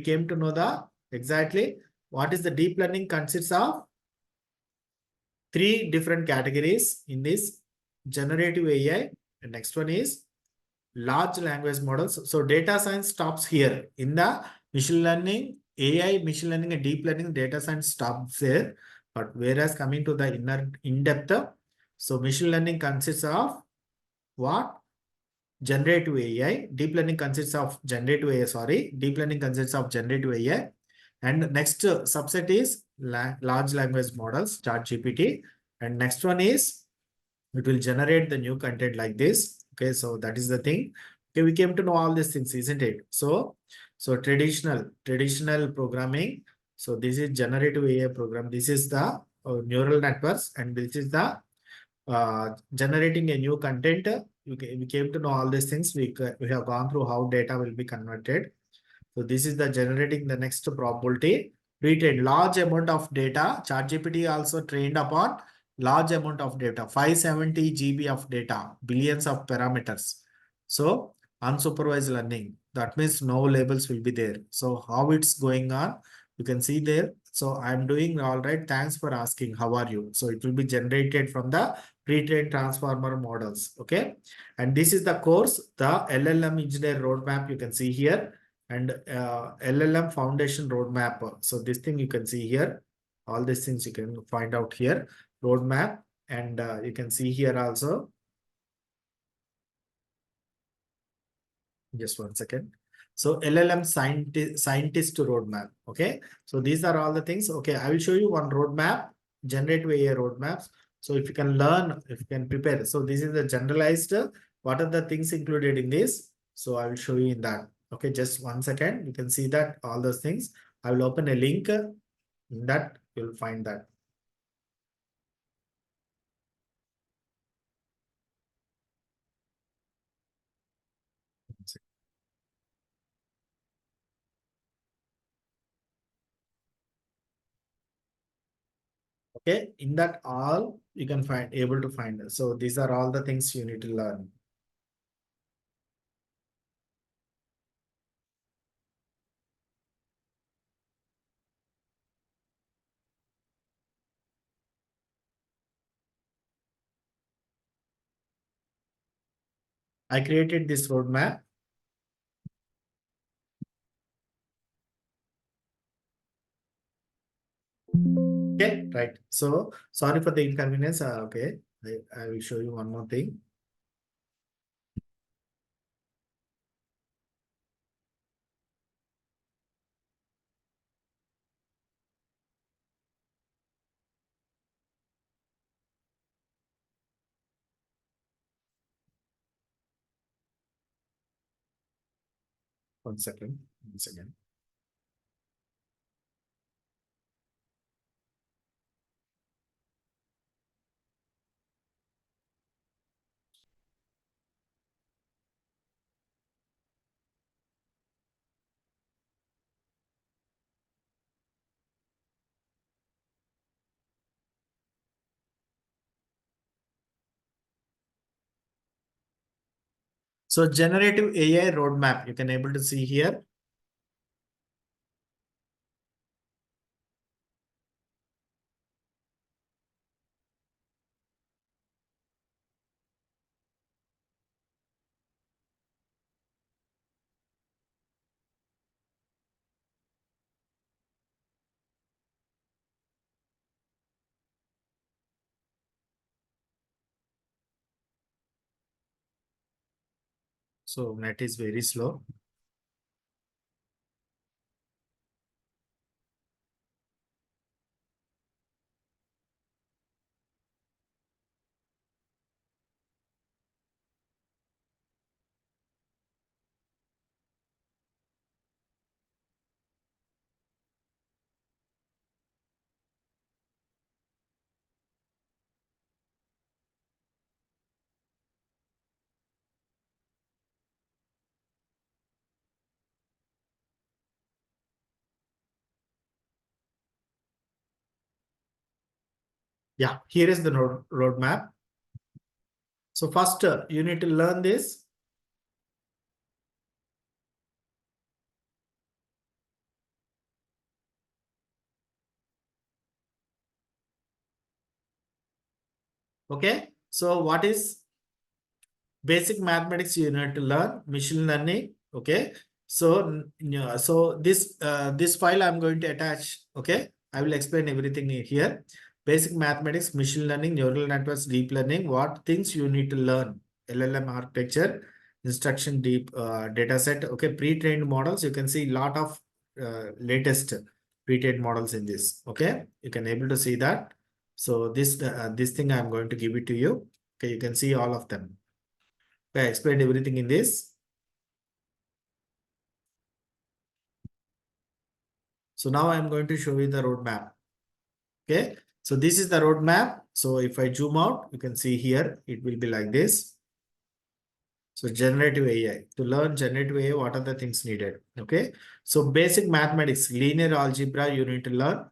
came to know the exactly what is the deep learning consists of three different categories in this generative AI. The next one is large language models. So data science stops here. In the machine learning, AI, machine learning, and deep learning, data science stops there. But whereas coming to the inner in-depth, so machine learning consists of what? Generative AI. Deep learning consists of generative AI, sorry. Deep learning consists of generative AI. And next subset is large language models, ChatGPT. And next one is it will generate the new content like this. Okay, so that is the thing. Okay, we came to know all these things, isn't it? So traditional programming. So this is generative AI program. This is the neural networks, and this is the generating a new content. We came to know all these things. We have gone through how data will be converted. So this is the generating the next probability. Retrain large amount of data. ChatGPT also trained upon large amount of data, 570 GB of data, billions of parameters. So unsupervised learning. That means no labels will be there. So how it's going on, you can see there. So I'm doing all right. Thanks for asking. How are you? So it will be generated from the pre-trained transformer models. Okay. And this is the course, the LLM engineer roadmap you can see here, and LLM foundation roadmap. So this thing you can see here, all these things you can find out here, roadmap, and you can see here also. Just one second. So LLM scientist roadmap. Okay. So these are all the things. Okay. I will show you one roadmap, generative AI roadmaps. So if you can learn, if you can prepare. So this is the generalized, what are the things included in this? So I will show you in that. Okay. Just one second. You can see that all those things. I will open a link in that. You'll find that. Okay. In that all you can find able to find. So these are all the things you need to learn. I created this roadmap. Okay, right. So sorry for the inconvenience. Okay, I will show you one more thing. One second. Once again. So generative AI roadmap, you can able to see here. So net is very slow. Yeah, here is the roadmap. So first, you need to learn this. Okay. So what is basic mathematics you need to learn? Machine learning. Okay. So, yeah, so this file I'm going to attach. Okay. I will explain everything here. Basic mathematics, machine learning, neural networks, deep learning. What things you need to learn? LLM architecture, instruction deep data set. Okay. Pre-trained models. You can see lot of latest pre-trained models in this. Okay. You can able to see that. So this thing I'm going to give it to you. Okay. You can see all of them. I explained everything in this. So now I'm going to show you the roadmap. Okay. So this is the roadmap. So if I zoom out, you can see here, it will be like this. So generative AI. To learn generative AI, what are the things needed? Okay. So basic mathematics, linear algebra, you need to learn.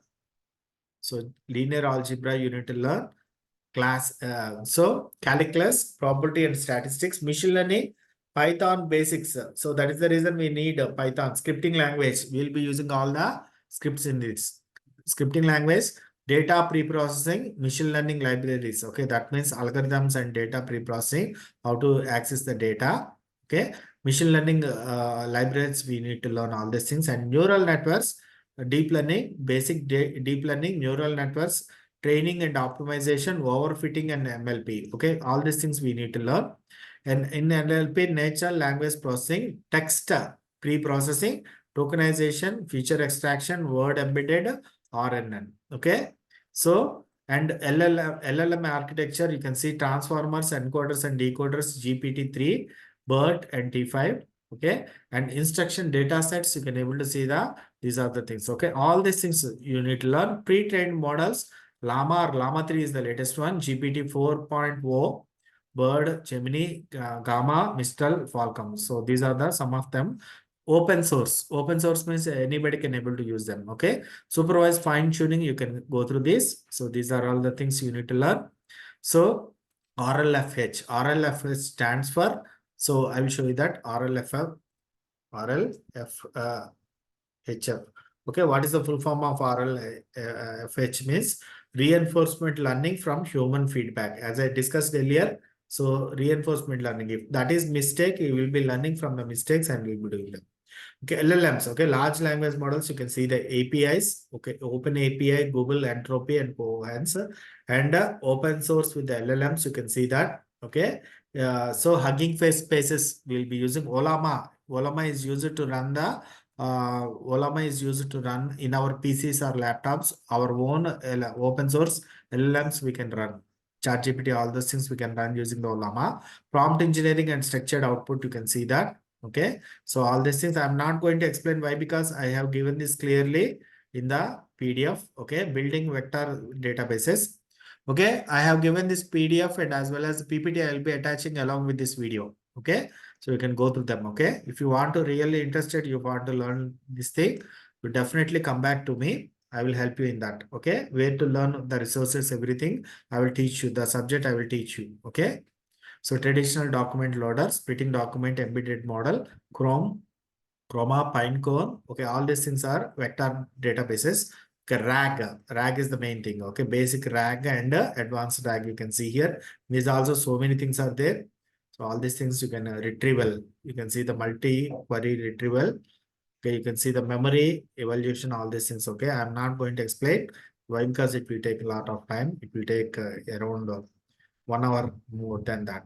So linear algebra, you need to learn. So calculus, probability and statistics, machine learning, Python basics. So that is the reason we need a Python scripting language. We'll be using all the scripts in this scripting language, data pre-processing, machine learning libraries. Okay, that means algorithms and data pre-processing, how to access the data. Okay, machine learning libraries, we need to learn all these things, and neural networks, deep learning, basic deep learning, neural networks, training and optimization, overfitting and MLP. Okay, all these things we need to learn. And in NLP, natural language processing, text pre-processing, tokenization, feature extraction, word embedded, RNN. Okay, so and LLM architecture, you can see transformers, encoders and decoders, GPT-3, BERT and T5. Okay, and instruction data sets, you can able to see these are the things. Okay, all these things you need to learn. Pre-trained models, Llama or Llama 3 is the latest one. GPT 4.0, Bird, Gemini, Gamma, Mistral, Falcon. So these are the some of them. Open source. Open source means anybody can able to use them. Okay. Supervised fine tuning. You can go through this. So these are all the things you need to learn. So RLFH. RLFH stands for. So I will show you that RLFF. RLF. HF. Okay, what is the full form of RLFH means reinforcement learning from human feedback. As I discussed earlier, so reinforcement learning, if that is mistake, you will be learning from the mistakes and will be doing them. Okay, LLMs, okay, large language models, you can see the APIs, okay, Open API, Google, Entropy, and Coherence, and open source with the LLMs, you can see that, okay. So Hugging Face spaces will be using Olama. Olama is used to run the Olama is used to run in our PCs or laptops, our own open source LLMs we can run. ChatGPT, all those things we can run using the Olama. Prompt engineering and structured output, you can see that. Okay. So all these things I'm not going to explain why, because I have given this clearly in the PDF. Okay. Building vector databases. Okay. I have given this PDF and as well as PPT I will be attaching along with this video. Okay. So you can go through them. Okay. If you want to really interested, you want to learn this thing, you definitely come back to me. I will help you in that. Okay. Where to learn the resources, everything. I will teach you the subject. I will teach you. Okay. So traditional document loader, splitting document embedded model, Chrome, Chroma, Pinecone. Okay, all these things are vector databases. Okay, RAG is the main thing. Okay, basic RAG and advanced RAG you can see here. These also so many things are there. So all these things you can retrieval. You can see the multi-query retrieval. Okay, you can see the memory evaluation, all these things. Okay, I'm not going to explain why, because it will take a lot of time. It will take around 1 hour more than that.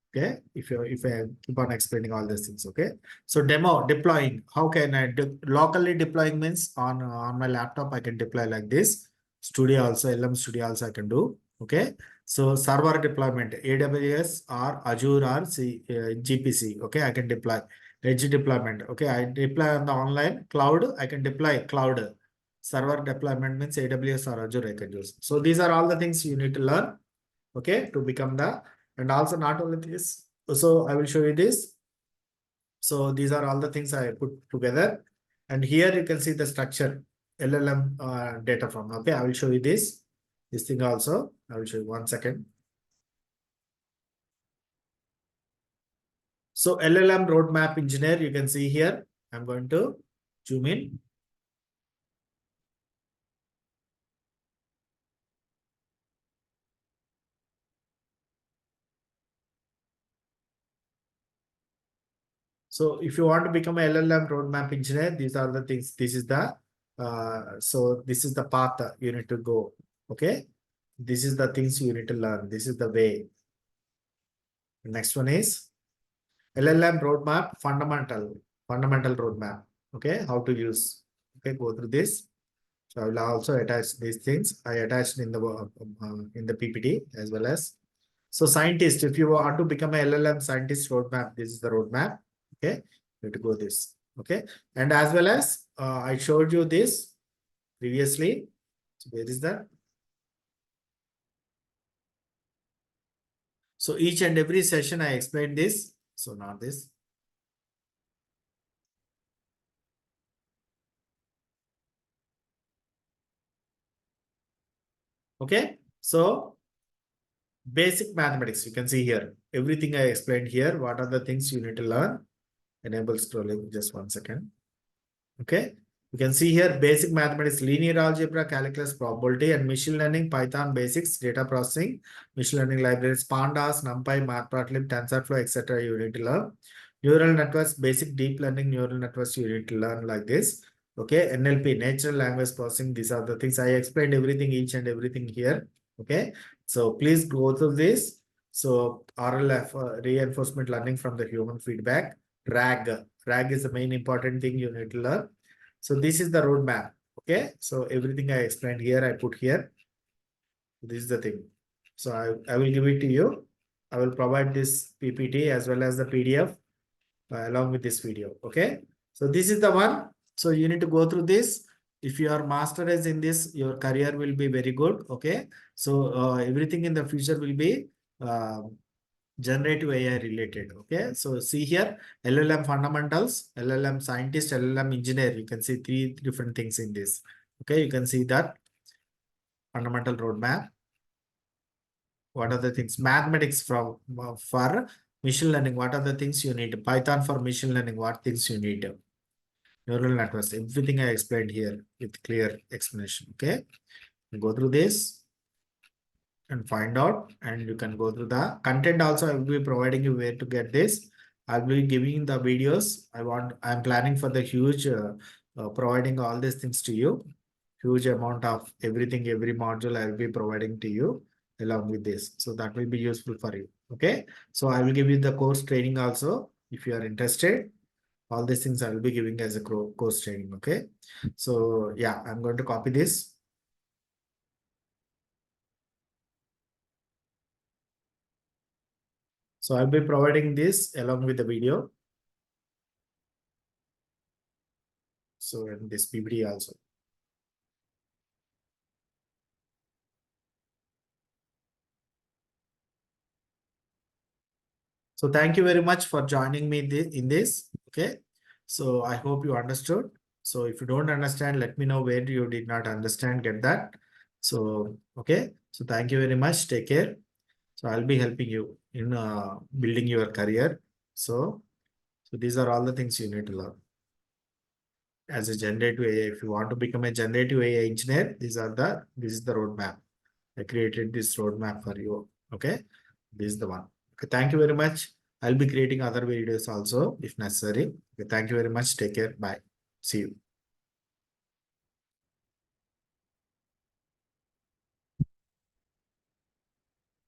Okay, if I keep on explaining all these things. Okay, so demo deploying. How can I locally deploying means on my laptop I can deploy like this. Studio also, LM Studio also I can do. Okay, so server deployment, AWS or Azure or GPC. Okay, I can deploy edge deployment. Okay, I deploy on the online cloud. I can deploy cloud. Server deployment means AWS or Azure I can use. So these are all the things you need to learn. Okay, to become the, and also not only this. So I will show you this. So these are all the things I put together, and here you can see the structure LLM data from. Okay, I will show you this thing also. I will show you 1 second. So LLM roadmap engineer, you can see here. I'm going to zoom in. So if you want to become a LLM roadmap engineer, these are the things. This is the so this is the path you need to go. Okay, this is the things you need to learn. This is the way. Next one is LLM roadmap fundamental roadmap. Okay, how to use. Okay, go through this. So I will also attach these things. I attached in the PPT as well as. So scientist, if you want to become a LLM scientist roadmap, this is the roadmap. Okay, you have to go this. Okay, and as well as I showed you this previously. So where is that? So each and every session I explained this. So not this. Okay, so basic mathematics, you can see here. Everything I explained here. What are the things you need to learn? Enable scrolling, just 1 second. Okay, you can see here basic mathematics, linear algebra, calculus, probability, and machine learning, Python basics, data processing, machine learning libraries, pandas, numpy, matplotlib, tensorflow, etc. you need to learn. Neural networks, basic deep learning neural networks you need to learn like this. Okay, NLP, natural language processing, these are the things I explained everything, each and everything here. Okay, so please go through this. So RLF, reinforcement learning from the human feedback. RAG is the main important thing you need to learn. So this is the roadmap. Okay, so everything I explained here, I put here. This is the thing. So I will give it to you. I will provide this PPT as well as the PDF along with this video. Okay, so this is the one. So you need to go through this. If you are masterized in this, your career will be very good. Okay, so everything in the future will be uh, generative AI related. Okay, so see here, LLM fundamentals, LLM scientist, LLM engineer. You can see three different things in this. Okay, you can see that fundamental roadmap. What are the things? Mathematics from for machine learning. What are the things you need? Python for machine learning. What things you need? Neural networks. Everything I explained here with clear explanation. Okay, go through this and find out, and you can go through the content also. I will be providing you where to get this. I'll be giving the videos. I'm planning for the huge providing all these things to you. Huge amount of everything, every module I will be providing to you along with this. So that will be useful for you. Okay, so I will give you the course training also if you are interested. All these things I will be giving as a course training. Okay, so yeah, I'm going to copy this. So I'll be providing this along with the video. So in this PPT also. So thank you very much for joining me in this. Okay. So I hope you understood. So if you don't understand, let me know where you did not understand, get that. So, okay. So thank you very much. Take care. So I'll be helping you in building your career. So these are all the things you need to learn as a generative AI. If you want to become a generative AI engineer, this is the roadmap. I created this roadmap for you. Okay, this is the one. Okay, thank you very much. I'll be creating other videos also if necessary. Okay, thank you very much. Take care. Bye. See you.